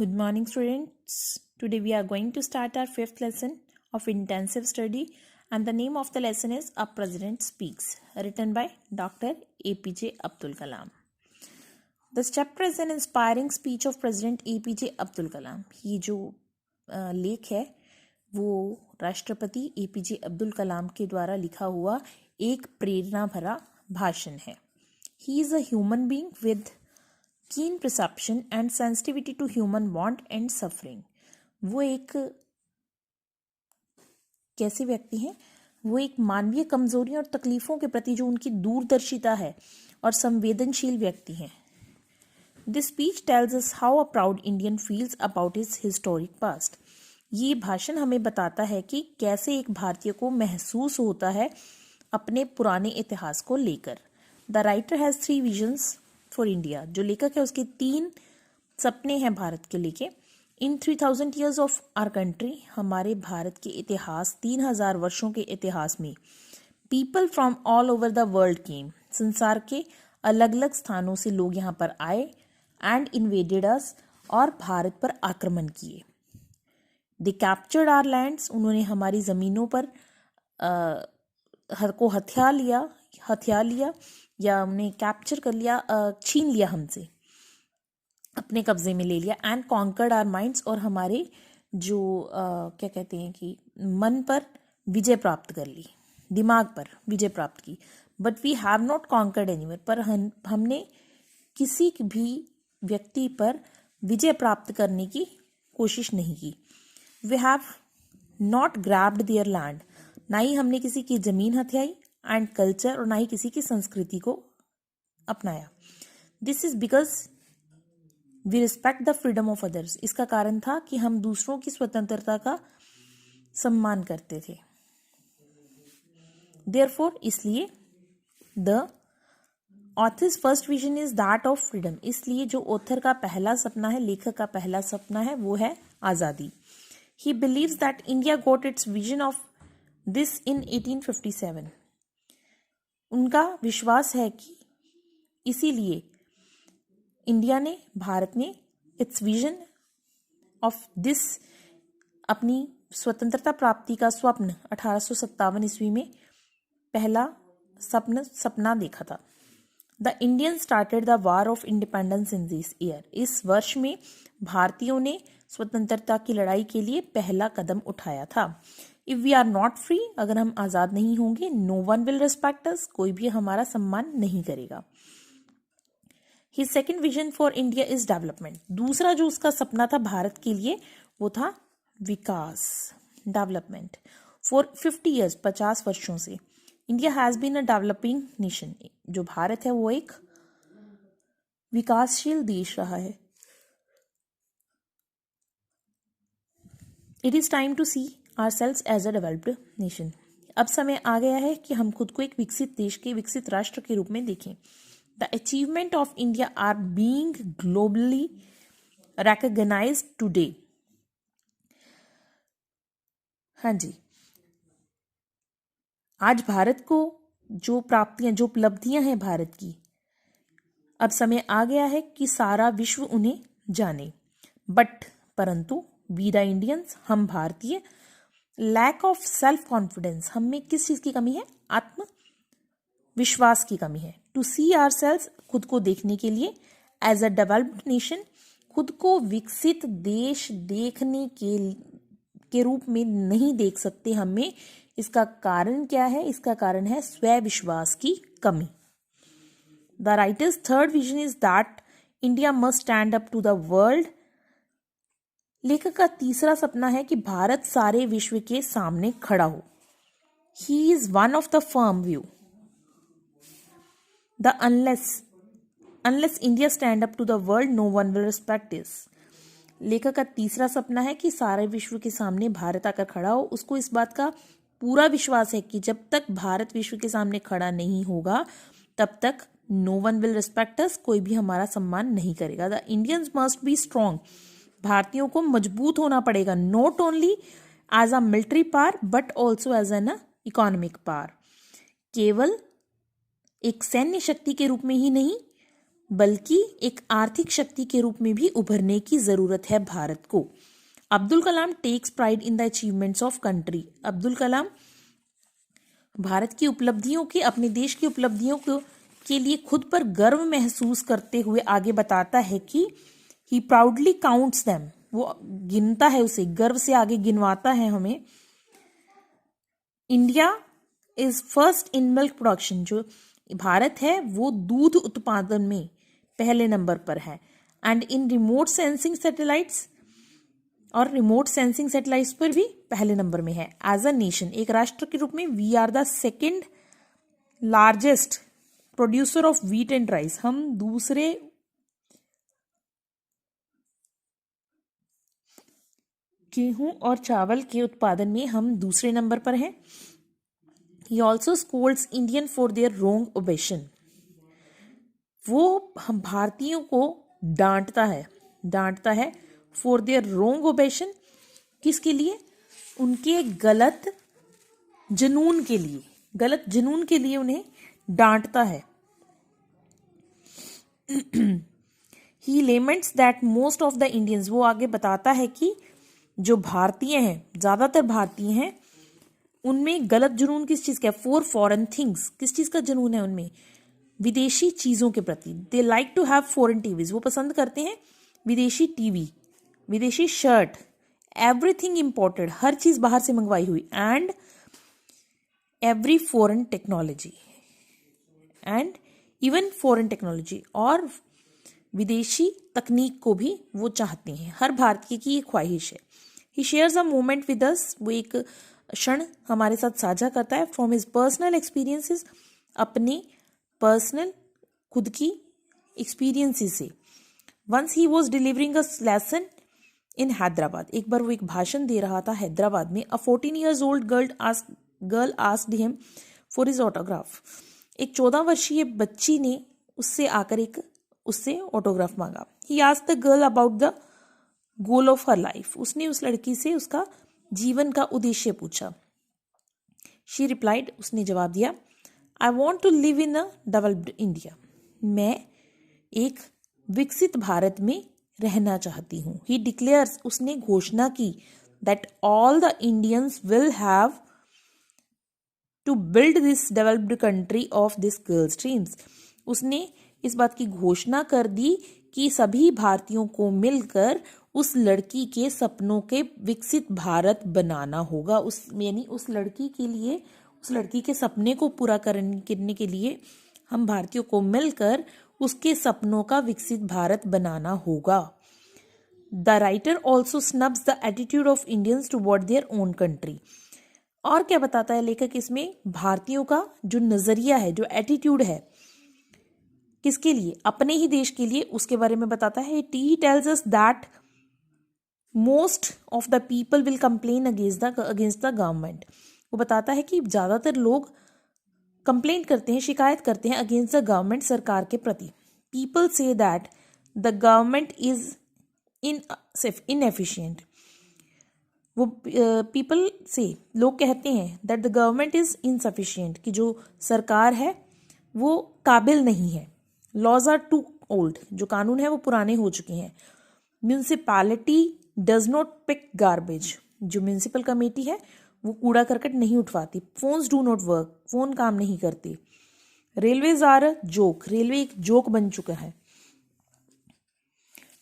Good morning, students. Today we are going to start our fifth lesson of intensive study, and the name of the lesson is A President Speaks, written by Dr. APJ Abdul Kalam. This chapter is an inspiring speech of President APJ Abdul Kalam. ये जो लेख है वो राष्ट्रपति APJ Abdul Kalam के द्वारा लिखा हुआ एक प्रेरणा भरा भाषण है. He is a human being with keen perception and sensitivity to human want and suffering. वो एक कैसे व्यक्ति हैं? वो एक मानवीय कमजोरियों और तकलीफों के प्रति जो उनकी दूरदर्शिता है और संवेदनशील व्यक्ति हैं. This speech tells us how a proud Indian feels about his historic past. ये भाषण हमें बताता है कि कैसे एक भारतीय को महसूस होता है अपने पुराने इतिहास को लेकर. The writer has 3 visions for India. जो लेखक है उसके 3 सपने हैं भारत के लेके. In 3000 years of our country, हमारे भारत के इतिहास 3000 वर्षों के इतिहास में people from all over the world came. संसार के अलग अलग स्थानों से लोग यहाँ पर आए and invaded us और भारत पर आक्रमण किए. They captured our lands. उन्होंने हमारी ज़मीनों पर को हथिया लिया या उन्हें कैप्चर कर लिया, छीन लिया, हमसे अपने कब्जे में ले लिया. एंड कॉन्कर्ड आवर माइंड्स, और हमारे जो क्या कहते हैं कि मन पर विजय प्राप्त कर ली, दिमाग पर विजय प्राप्त की. But we have not conquered anywhere, पर हमने किसी भी व्यक्ति पर विजय प्राप्त करने की कोशिश नहीं की. We have not grabbed their land, ना ही हमने किसी की जमीन हथियाई, एंड कल्चर, और ना ही किसी की संस्कृति को अपनाया. This is because we respect the freedom of others. इसका कारण था कि हम दूसरों की स्वतंत्रता का सम्मान करते थे. देयरफॉर, इसलिए the author's first vision is that of freedom. इसलिए जो ऑथर का पहला सपना है, लेखक का पहला सपना है, वो है आज़ादी. He believes that India got its vision of this in 1857. उनका विश्वास है कि इसीलिए इंडिया ने, भारत ने इट्स विजन ऑफ दिस, अपनी स्वतंत्रता प्राप्ति का स्वप्न 1857 ईस्वी में पहला सपना देखा था. The Indian started the war of independence in this year. इस वर्ष में भारतीयों ने स्वतंत्रता की लड़ाई के लिए पहला कदम उठाया था. If we are not free, अगर हम आज़ाद नहीं होंगे, no one will respect us, कोई भी हमारा सम्मान नहीं करेगा. His second vision for India is development. दूसरा जो उसका सपना था भारत के लिए, वो था विकास, डेवलपमेंट. फॉर 50 ईयर्स, 50 वर्षों से India has been a developing nation. जो भारत है वो एक विकासशील देश रहा है. It is time to see ourselves as a developed nation. अब समय आ गया है कि हम खुद को एक विकसित देश के, विकसित राष्ट्र के रूप में देखें. The achievement of India are being globally recognized today. हाँ जी, आज भारत को जो प्राप्तियां, जो उपलब्धियां हैं भारत की, अब समय आ गया है कि सारा विश्व उन्हें जाने. बट परंतु वी द इंडियंस, हम भारतीय, लैक ऑफ सेल्फ कॉन्फिडेंस, हम में किस चीज की कमी है? आत्मविश्वास की कमी है. टू सी आवरसेल्व्स, खुद को देखने के लिए, एज अ डेवलप्ड नेशन, खुद को विकसित देश देखने के रूप में नहीं देख सकते हमें. इसका कारण क्या है? इसका कारण है स्वय विश्वास की कमी. The writer's third vision is that India must stand up to the world. लेखक का तीसरा सपना है कि भारत सारे विश्व के सामने खड़ा हो. He is one of the firm view the unless India stand up to the world, no one will respect this. लेखक का तीसरा सपना है कि सारे विश्व के सामने भारत आकर खड़ा हो. उसको इस बात का पूरा विश्वास है कि जब तक भारत विश्व के सामने खड़ा नहीं होगा, तब तक no one will respect us, कोई भी हमारा सम्मान नहीं करेगा. The Indians must be strong. भारतीयों को मजबूत होना पड़ेगा, not only as a military power but also as an economic power. केवल एक सैन्य शक्ति के रूप में ही नहीं, बल्कि एक आर्थिक शक्ति के रूप में भी उभरने की जरूरत है भारत को। Abdul Kalam takes pride in the achievements of country. Abdul Kalam Bharat की उपलब्धियों के, अपने देश की उपलब्धियों के लिए खुद पर गर्व महसूस करते हुए आगे बताता है कि ही प्राउडली काउंट्स देम, वो गिनता है, उसे गर्व से आगे गिनवाता है हमें। India is first in milk production, जो भारत है वो दूध उत्पादन में पहले नंबर पर है। And in remote sensing satellites, और रिमोट सेंसिंग सैटेलाइट्स पर भी पहले नंबर में है। एज अ नेशन, एक राष्ट्र के रूप में we are the second largest producer of wheat and rice, हम दूसरे गेहूं और चावल के उत्पादन में हम दूसरे नंबर पर हैं। He also scolds Indian for their wrong ovation, वो हम भारतीयों को डांटता है फॉर देयर रोंग ओबेशन, किसके लिए? उनके गलत जुनून के लिए उन्हें डांटता है। He laments that most of the Indians, वो आगे बताता है कि जो भारतीय हैं, ज्यादातर भारतीय हैं, उनमें गलत जुनून किस चीज का है? फॉर फॉरेन थिंग्स, किस चीज का जुनून है उनमें? विदेशी चीजों के प्रति। They like to have foreign TVs, वो पसंद करते हैं विदेशी टीवी, विदेशी शर्ट, एवरीथिंग इंपोर्टेड, हर चीज बाहर से मंगवाई हुई, and every foreign technology, and even foreign technology, और विदेशी तकनीक को भी वो चाहते हैं। हर भारतीय की ये ख्वाहिश है। He shares a moment with us, वो एक क्षण हमारे साथ साझा करता है। फ्रॉम हिज पर्सनल एक्सपीरियंसेस, अपने पर्सनल खुद की एक्सपीरियंसेस से। Once he was delivering a lesson in Hyderabad, एक बार वो एक भाषण दे रहा था हैदराबाद में। अ 14 years old girl asked him for his autograph, एक 14 वर्षीय बच्ची ने उससे ऑटोग्राफ मांगा। He asked the girl about the goal of her life, उसने उस लड़की से उसका जीवन का उद्देश्य पूछा। शी रिप्लाइड, उसने जवाब दिया, I want to live in a developed India, मैं एक विकसित भारत में रहना चाहती हूँ। ही डिक्लेयर्स, उसने घोषणा की, that all the Indians will have to build this developed country of this girl's dreams, उसने इस बात की घोषणा कर दी कि सभी भारतीयों को मिलकर उस लड़की के सपनों के विकसित भारत बनाना होगा। उस लड़की के सपने को पूरा करने के लिए हम भारतीयों को मिलकर उसके सपनों का विकसित भारत बनाना होगा। The writer also snubs the attitude of Indians toward their own country, और क्या बताता है लेखक इसमें? भारतीयों का जो नजरिया है, जो एटीट्यूड है, किसके लिए? अपने ही देश के लिए, उसके बारे में बताता है। He tells us that most of the people will complain against the government, वो बताता है कि ज्यादातर लोग कंप्लेंट करते हैं, शिकायत करते हैं अगेंस्ट द गवर्नमेंट, सरकार के प्रति। People say that the government is inefficient, वो पीपल से, लोग कहते हैं that the government is insufficient, कि जो सरकार है वो काबिल नहीं है। लॉज आर टू ओल्ड, जो कानून है वो पुराने हो चुके हैं। Municipality does not pick garbage, जो म्यूनिसिपल कमेटी है वो कूड़ा करकट नहीं उठवाती। Phones do not work, phone काम नहीं करते। Railways are a joke, railway एक जोक बन चुका है।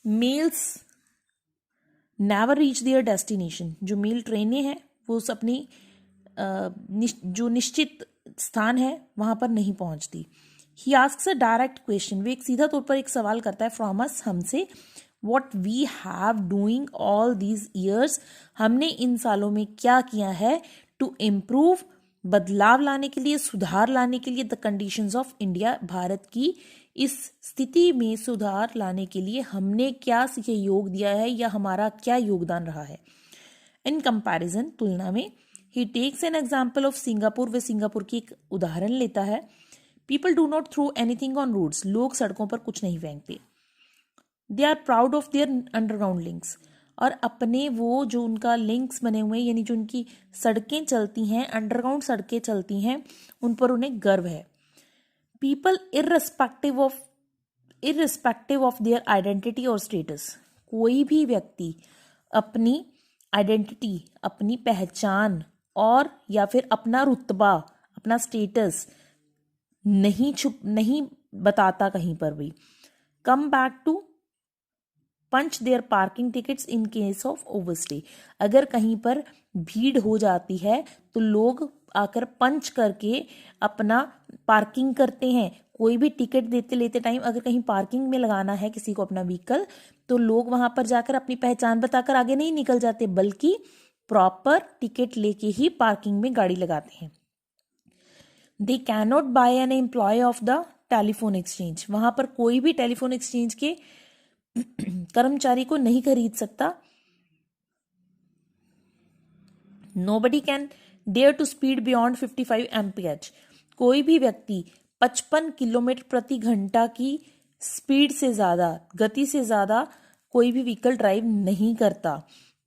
Mails never reach their destination, जो मेल ट्रेनें हैं वो अपनी जो निश्चित स्थान है वहां पर नहीं पहुंचती। He asks a direct question, वे एक सीधा तौर पर एक सवाल करता है फ्रॉम अस, हमसे। What we have doing all these years, हमने इन सालों में क्या किया है, टू इम्प्रूव, बदलाव लाने के लिए, सुधार लाने के लिए, the conditions of India, Bharat की इस स्थिति में सुधार लाने के लिए हमने क्या सहयोग दिया है या हमारा क्या योगदान रहा है। इन कंपैरिजन, तुलना में, he takes an example of Singapore, वे सिंगापुर की एक उदाहरण लेता है। People do not throw anything on roads, लोग सड़कों पर कुछ नहीं फेंकते। They are proud of their underground links, और अपने वो जो उनका लिंक्स बने हुए हैं, यानी जो उनकी सड़कें चलती हैं, अंडरग्राउंड सड़कें चलती हैं, उन पर उन्हें गर्व है। People irrespective of irrespective of their identity or status। कोई भी व्यक्ति अपनी आइडेंटिटी, अपनी पहचान और या फिर अपना रुतबा, अपना स्टेटस नहीं बताता कहीं पर भी। Come back to punch their parking tickets in case of overstay. अगर कहीं पर भीड़ हो जाती है तो लोग आकर पंच करके अपना पार्किंग करते हैं। कोई भी टिकट देते लेते टाइम अगर कहीं पार्किंग में लगाना है किसी को अपना व्हीकल, तो लोग वहां पर जाकर अपनी पहचान बताकर आगे नहीं निकल जाते, बल्कि प्रॉपर टिकट लेके ही पार्किंग में गाड़ी लगाते हैं। They cannot buy an employ of the telephone exchange. वहां पर कोई भी टेलीफोन एक्सचेंज के कर्मचारी को नहीं खरीद सकता। Nobody can dare to speed beyond 55 mph। कोई भी व्यक्ति 55 किलोमीटर प्रति घंटा की स्पीड से ज्यादा, गति से ज्यादा कोई भी व्हीकल ड्राइव नहीं करता।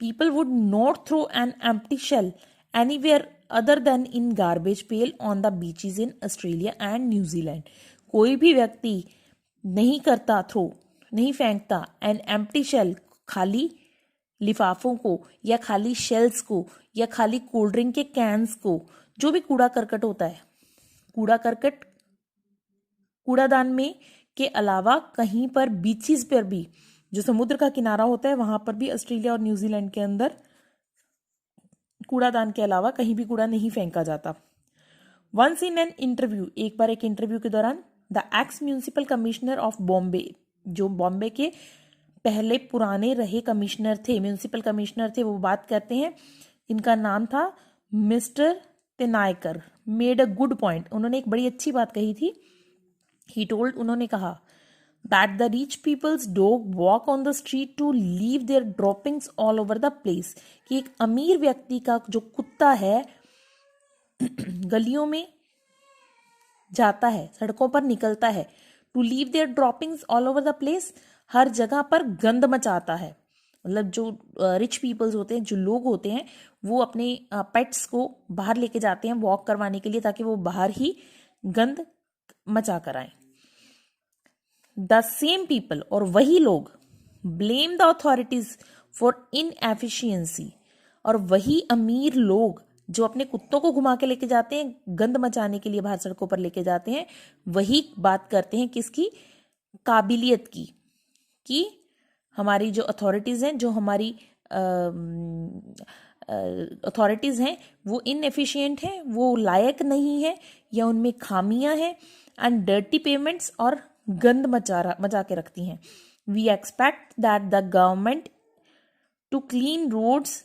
People would not throw an empty shell anywhere other than in garbage pail on the beaches in Australia and New Zealand. कोई भी व्यक्ति नहीं करता थ्रो, नहीं फेंकता एन एम्प्टी शेल, खाली लिफाफों को या खाली शेल्स को या खाली कोल्ड ड्रिंक के कैंस को, जो भी कूड़ा करकट होता है, कूड़ा करकट कूड़ादान में के अलावा कहीं पर बीचेस पर भी, जो समुद्र का किनारा होता है वहां पर भी ऑस्ट्रेलिया और न्यूजीलैंड के अंदर कूड़ादान के अलावा कहीं भी कूड़ा नहीं फेंका जाता। वंस इन एन इंटरव्यू, एक बार एक इंटरव्यू के दौरान, the x municipal commissioner of Bombay, जो बॉम्बे के पहले पुराने रहे कमिश्नर थे, म्यूनिसिपल कमिश्नर थे, वो बात करते हैं। इनका नाम था mister Tenaikar. Made a good point, उन्होंने एक बड़ी अच्छी बात कही थी। ही टोल्ड, उन्होंने कहा that the rich people's dog walk on the street to leave their droppings all over the place. कि एक अमीर व्यक्ति का जो कुत्ता है गलियों में जाता है, सड़कों पर निकलता है, to leave their droppings all over the place, हर जगह पर गंद मचाता है। मतलब जो रिच पीपल्स होते हैं, जो लोग होते हैं, वो अपने पेट्स को बाहर लेके जाते हैं वॉक करवाने के लिए, ताकि वो बाहर ही गंद मचा कर आए। द सेम पीपल, और वही लोग, blame the authorities for inefficiency, और वही अमीर लोग जो अपने कुत्तों को घुमा के लेके जाते हैं, गंद मचाने के लिए बाहर सड़कों पर लेके जाते हैं, वही बात करते हैं किसकी? काबिलियत की, कि हमारी जो अथॉरिटीज हैं, जो हमारी अथॉरिटीज हैं, वो इनएफिशिएंट हैं, वो लायक नहीं है, या उनमें खामियां हैं, एंड डर्टी पेमेंट्स, और गंद मचा के रखती हैं। We expect that the government to clean roads,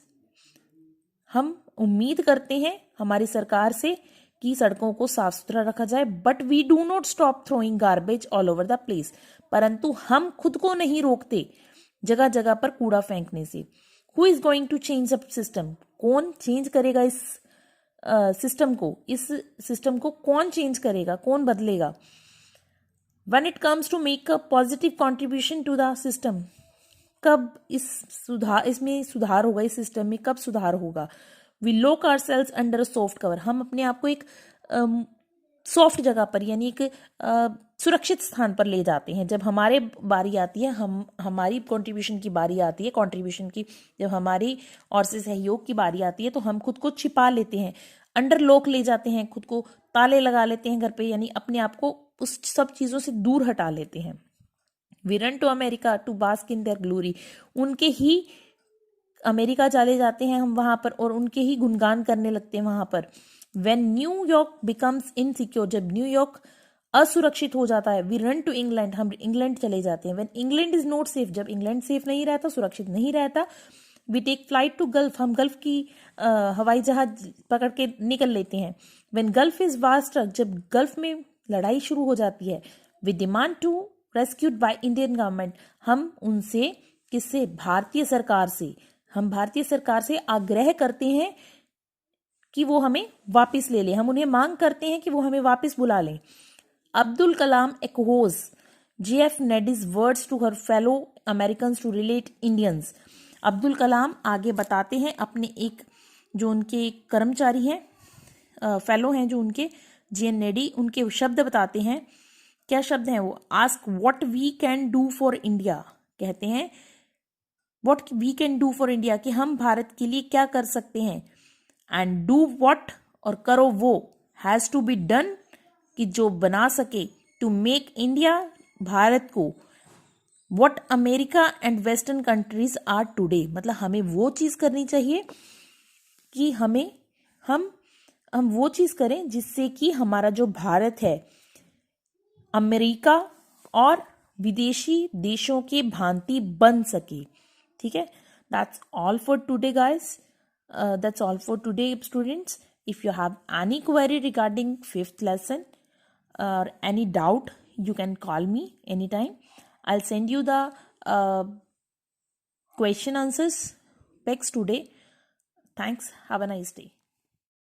हम उम्मीद करते हैं हमारी सरकार से कि सड़कों को साफ सुथरा रखा जाए। But we do not stop throwing garbage all over the place, परंतु हम खुद को नहीं रोकते जगह जगह पर कूड़ा फेंकने से। Who is going to change the system, कौन चेंज करेगा इस सिस्टम को? इस सिस्टम को कौन चेंज करेगा, कौन बदलेगा? When it comes to make a positive contribution to the system, कब इसमें सुधार होगा, इस सिस्टम में कब सुधार होगा? We lock ourselves under a soft cover, हम अपने आप को एक सॉफ्ट जगह पर, यानी एक सुरक्षित स्थान पर ले जाते हैं। जब हमारे बारी आती है, हमारी कंट्रीब्यूशन की बारी आती है, कंट्रीब्यूशन की जब हमारी और से सहयोग की बारी आती है, तो हम खुद को छिपा लेते हैं, अंडर लॉक ले जाते हैं, खुद को ताले लगा लेते हैं घर पे, यानी अपने आप को उस सब चीजों से दूर हटा लेते हैं। We run to America to bask in their glory, उनके ही अमेरिका चले जाते हैं हम वहां पर, और उनके ही गुणगान करने लगते हैं वहां पर। व्हेन न्यूयॉर्क बिकम्स इनसिक्योर, जब न्यूयॉर्क असुरक्षित हो जाता है, वी रन टू इंग्लैंड, हम इंग्लैंड चले जाते हैं। When England is not safe, जब इंग्लैंड सेफ नहीं रहता, सुरक्षित नहीं रहता, we take flight to Gulf, हम गल्फ की हवाई जहाज पकड़ के निकल लेते हैं। व्हेन गल्फ इज वास्ट, जब गल्फ में लड़ाई शुरू हो जाती है, we demand to rescued by Indian government, हम उनसे, किससे? भारतीय सरकार से, हम भारतीय सरकार से आग्रह करते हैं कि वो हमें वापस ले ले, हम उन्हें मांग करते हैं कि वो हमें वापस बुला लें। Abdul Kalam echoes JF Kennedy's words to her fellow Americans to relate Indians। Abdul Kalam आगे बताते हैं अपने एक, जो उनके कर्मचारी हैं, फेलो हैं जो उनके, JN नेडी, उनके शब्द बताते हैं क्या शब्द है वो, ask what we can do for India, कहते हैं what we can do for India, कि हम भारत के लिए क्या कर सकते हैं, एंड डू व्हाट, और करो वो, हैज टू बी डन, कि जो बना सके, टू मेक इंडिया, भारत को, what America and western countries are today, मतलब हमें वो चीज करनी चाहिए कि हम वो चीज करें जिससे कि हमारा जो भारत है अमेरिका और विदेशी देशों के भांति बन सके। ठीक है, that's all for today guys, that's all for today students. If you have any query regarding 5th lesson or any doubt, you can call me anytime. I'll send you the question answers pics today. Thanks, have a nice day.